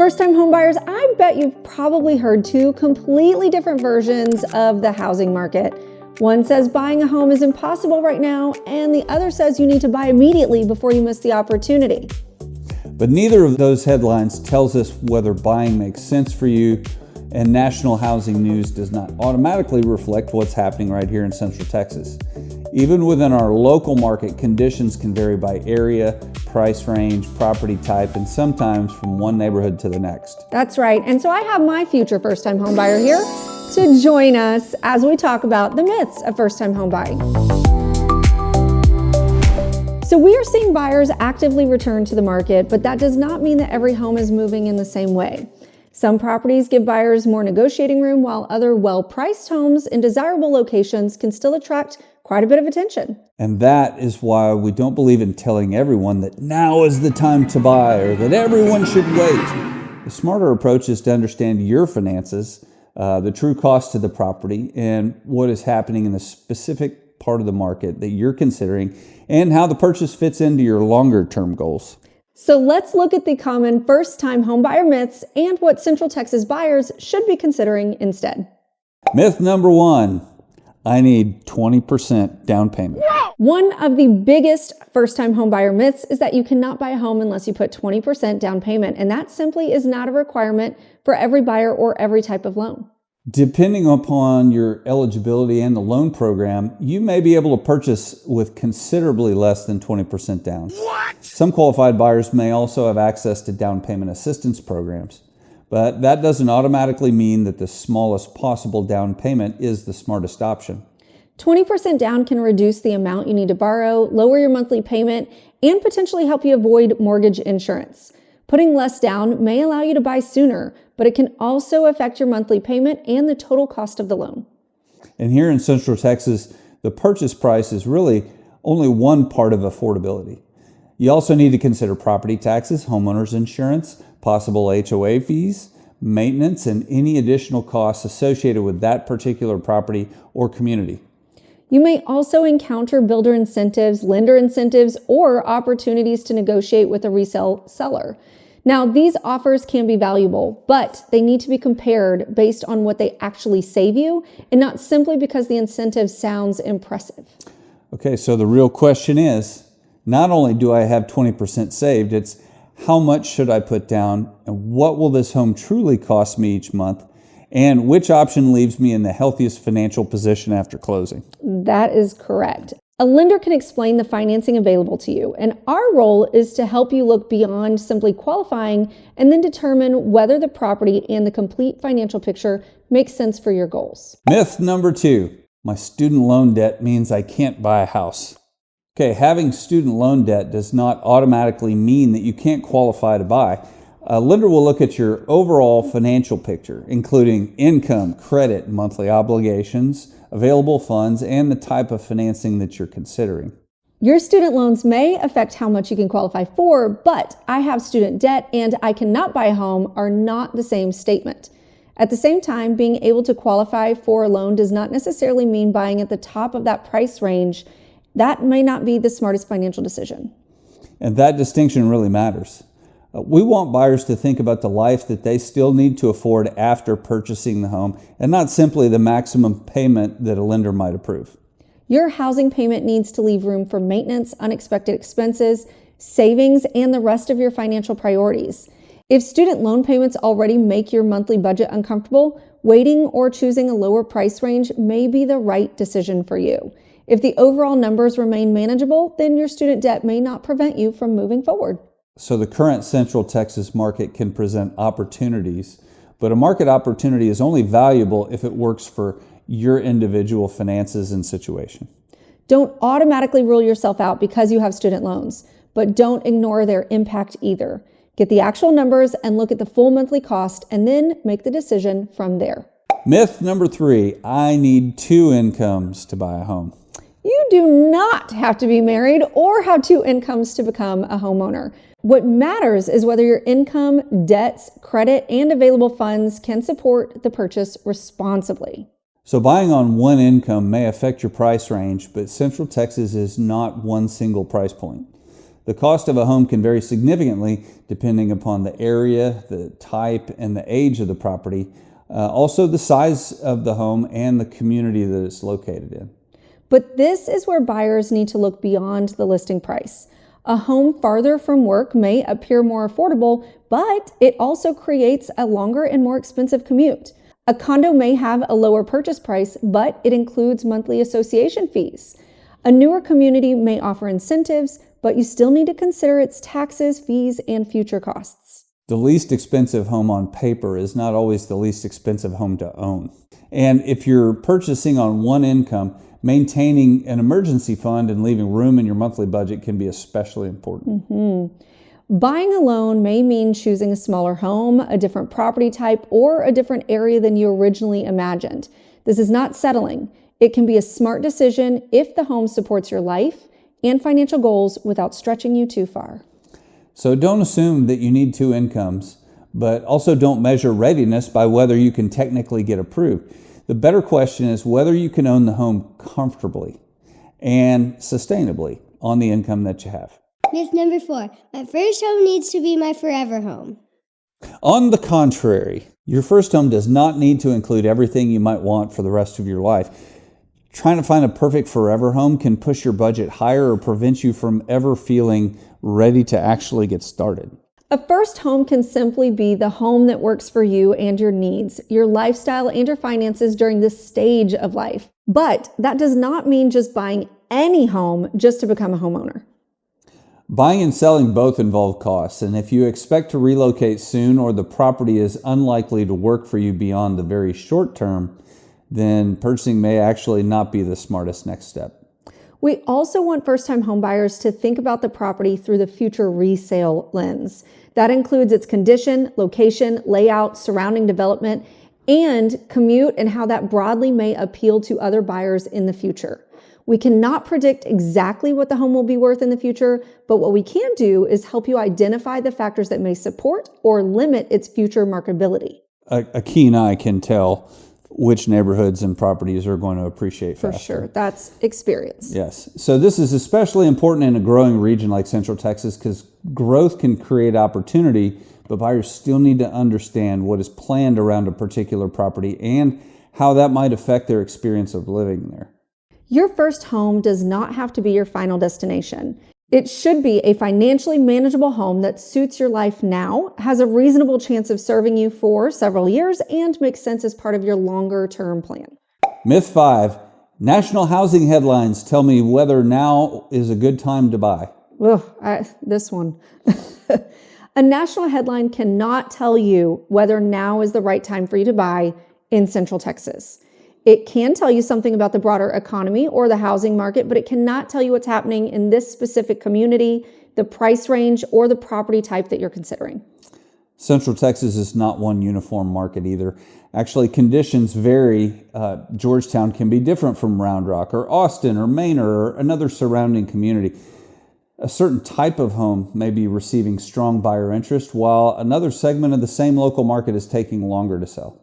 First-time homebuyers, I bet you've probably heard two completely different versions of the housing market. One says buying a home is impossible right now, and the other says you need to buy immediately before you miss the opportunity. But neither of those headlines tells us whether buying makes sense for you, and national housing news does not automatically reflect what's happening right here in Central Texas. Even within our local market, conditions can vary by area, price range, property type, and sometimes from one neighborhood to the next. That's right. And so I have my future first-time homebuyer here to join us as we talk about the myths of first-time home buying. So we are seeing buyers actively return to the market, but that does not mean that every home is moving in the same way. Some properties give buyers more negotiating room, while other well-priced homes in desirable locations can still attract quite a bit of attention. And that is why we don't believe in telling everyone that now is the time to buy or that everyone should wait. The smarter approach is to understand your finances, the true cost of the property, and what is happening in the specific part of the market that you're considering, and how the purchase fits into your longer-term goals. So let's look at the common first-time homebuyer myths and what Central Texas buyers should be considering instead. Myth number one, I need 20% down payment. One of the biggest first-time homebuyer myths is that you cannot buy a home unless you put 20% down payment, and that simply is not a requirement for every buyer or every type of loan. Depending upon your eligibility and the loan program, you may be able to purchase with considerably less than 20% down. What? Some qualified buyers may also have access to down payment assistance programs, but that doesn't automatically mean that the smallest possible down payment is the smartest option. 20% down can reduce the amount you need to borrow, lower your monthly payment, and potentially help you avoid mortgage insurance. Putting less down may allow you to buy sooner, but it can also affect your monthly payment and the total cost of the loan. And here in Central Texas, the purchase price is really only one part of affordability. You also need to consider property taxes, homeowners insurance, possible HOA fees, maintenance, and any additional costs associated with that particular property or community. You may also encounter builder incentives, lender incentives, or opportunities to negotiate with a resale seller. Now, these offers can be valuable, but they need to be compared based on what they actually save you and not simply because the incentive sounds impressive. Okay, so the real question is, not only do I have 20% saved, it's how much should I put down and what will this home truly cost me each month, and which option leaves me in the healthiest financial position after closing? That is correct. A lender can explain the financing available to you, and our role is to help you look beyond simply qualifying and then determine whether the property and the complete financial picture makes sense for your goals. Myth number two, my student loan debt means I can't buy a house. Okay, having student loan debt does not automatically mean that you can't qualify to buy. A lender will look at your overall financial picture, including income, credit, monthly obligations, available funds, and the type of financing that you're considering. Your student loans may affect how much you can qualify for, but I have student debt and I cannot buy a home are not the same statement. At the same time, being able to qualify for a loan does not necessarily mean buying at the top of that price range. That may not be the smartest financial decision. And that distinction really matters. We want buyers to think about the life that they still need to afford after purchasing the home, and not simply the maximum payment that a lender might approve. Your housing payment needs to leave room for maintenance, unexpected expenses, savings, and the rest of your financial priorities. If student loan payments already make your monthly budget uncomfortable, waiting or choosing a lower price range may be the right decision for you. If the overall numbers remain manageable, then your student debt may not prevent you from moving forward. So the current Central Texas market can present opportunities, but a market opportunity is only valuable if it works for your individual finances and situation. Don't automatically rule yourself out because you have student loans, but don't ignore their impact either. Get the actual numbers and look at the full monthly cost and then make the decision from there. Myth number three, I need two incomes to buy a home. You do not have to be married or have two incomes to become a homeowner. What matters is whether your income, debts, credit, and available funds can support the purchase responsibly. So buying on one income may affect your price range, but Central Texas is not one single price point. The cost of a home can vary significantly depending upon the area, the type, and the age of the property, also the size of the home and the community that it's located in. But this is where buyers need to look beyond the listing price. A home farther from work may appear more affordable, but it also creates a longer and more expensive commute. A condo may have a lower purchase price, but it includes monthly association fees. A newer community may offer incentives, but you still need to consider its taxes, fees, and future costs. The least expensive home on paper is not always the least expensive home to own. And if you're purchasing on one income, maintaining an emergency fund and leaving room in your monthly budget can be especially important. Buying alone may mean choosing a smaller home, a different property type, or a different area than you originally imagined. This is not settling. It can be a smart decision if the home supports your life and financial goals without stretching you too far. So don't assume that you need two incomes, but also don't measure readiness by whether you can technically get approved. The better question is whether you can own the home comfortably and sustainably on the income that you have. Myth number 4, my first home needs to be my forever home. On the contrary, your first home does not need to include everything you might want for the rest of your life. Trying to find a perfect forever home can push your budget higher or prevent you from ever feeling ready to actually get started. A first home can simply be the home that works for you and your needs, your lifestyle, and your finances during this stage of life. But that does not mean just buying any home just to become a homeowner. Buying and selling both involve costs, and if you expect to relocate soon or the property is unlikely to work for you beyond the very short term, then purchasing may actually not be the smartest next step. We also want first-time homebuyers to think about the property through the future resale lens. That includes its condition, location, layout, surrounding development, and commute, and how that broadly may appeal to other buyers in the future. We cannot predict exactly what the home will be worth in the future, but what we can do is help you identify the factors that may support or limit its future marketability. A keen eye can tell which neighborhoods and properties are going to appreciate faster. For sure. That's experience. Yes. So this is especially important in a growing region like Central Texas because growth can create opportunity, but buyers still need to understand what is planned around a particular property and how that might affect their experience of living there. Your first home does not have to be your final destination. It should be a financially manageable home that suits your life now, has a reasonable chance of serving you for several years, and makes sense as part of your longer-term plan. Myth 5, national housing headlines tell me whether now is a good time to buy. This one. A national headline cannot tell you whether now is the right time for you to buy in Central Texas. It can tell you something about the broader economy or the housing market, but it cannot tell you what's happening in this specific community, the price range, or the property type that you're considering. Central Texas is not one uniform market either. Actually, conditions vary. Georgetown can be different from Round Rock or Austin or Manor or another surrounding community. A certain type of home may be receiving strong buyer interest, while another segment of the same local market is taking longer to sell.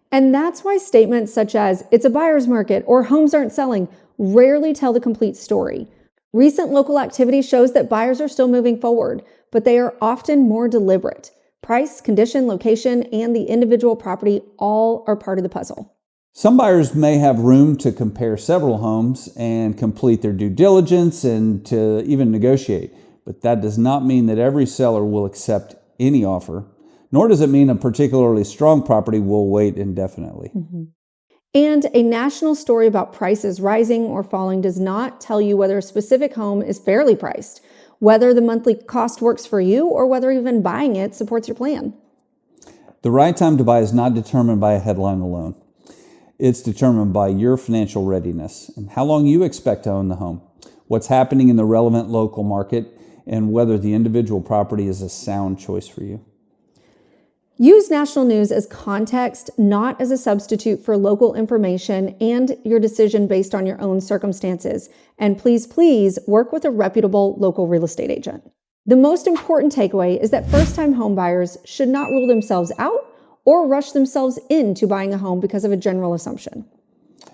And that's why statements such as, it's a buyer's market or homes aren't selling, rarely tell the complete story. Recent local activity shows that buyers are still moving forward, but they are often more deliberate. Price, condition, location, and the individual property all are part of the puzzle. Some buyers may have room to compare several homes and complete their due diligence and to even negotiate, but that does not mean that every seller will accept any offer. Nor does it mean a particularly strong property will wait indefinitely. And a national story about prices rising or falling does not tell you whether a specific home is fairly priced, whether the monthly cost works for you, or whether even buying it supports your plan. The right time to buy is not determined by a headline alone. It's determined by your financial readiness and how long you expect to own the home, what's happening in the relevant local market, and whether the individual property is a sound choice for you. Use national news as context, not as a substitute for local information and your decision based on your own circumstances. And please work with a reputable local real estate agent. The most important takeaway is that first-time homebuyers should not rule themselves out or rush themselves into buying a home because of a general assumption.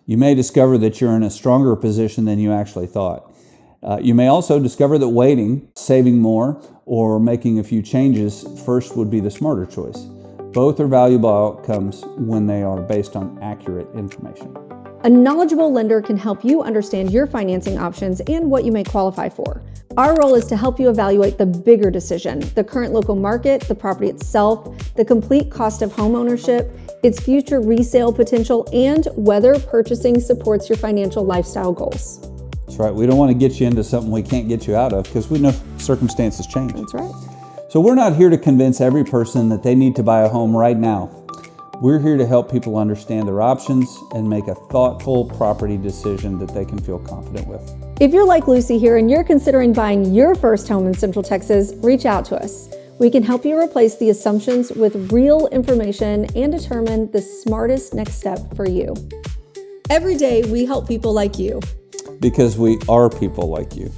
You may discover that you're in a stronger position than you actually thought. You may also discover that waiting, saving more, or making a few changes first would be the smarter choice. Both are valuable outcomes when they are based on accurate information. A knowledgeable lender can help you understand your financing options and what you may qualify for. Our role is to help you evaluate the bigger decision, the current local market, the property itself, the complete cost of home ownership, its future resale potential, and whether purchasing supports your financial lifestyle goals. That's right. We don't want to get you into something we can't get you out of because we know circumstances change. That's right. So we're not here to convince every person that they need to buy a home right now. We're here to help people understand their options and make a thoughtful property decision that they can feel confident with. If you're like Lucy here and you're considering buying your first home in Central Texas, reach out to us. We can help you replace the assumptions with real information and determine the smartest next step for you. Every day, we help people like you. Because we are people like you.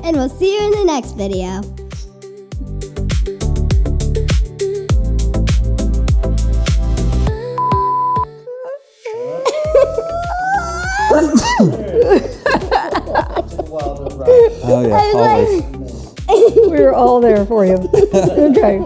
And we'll see you in the next video. Oh yeah, always. We were all there for you. Okay.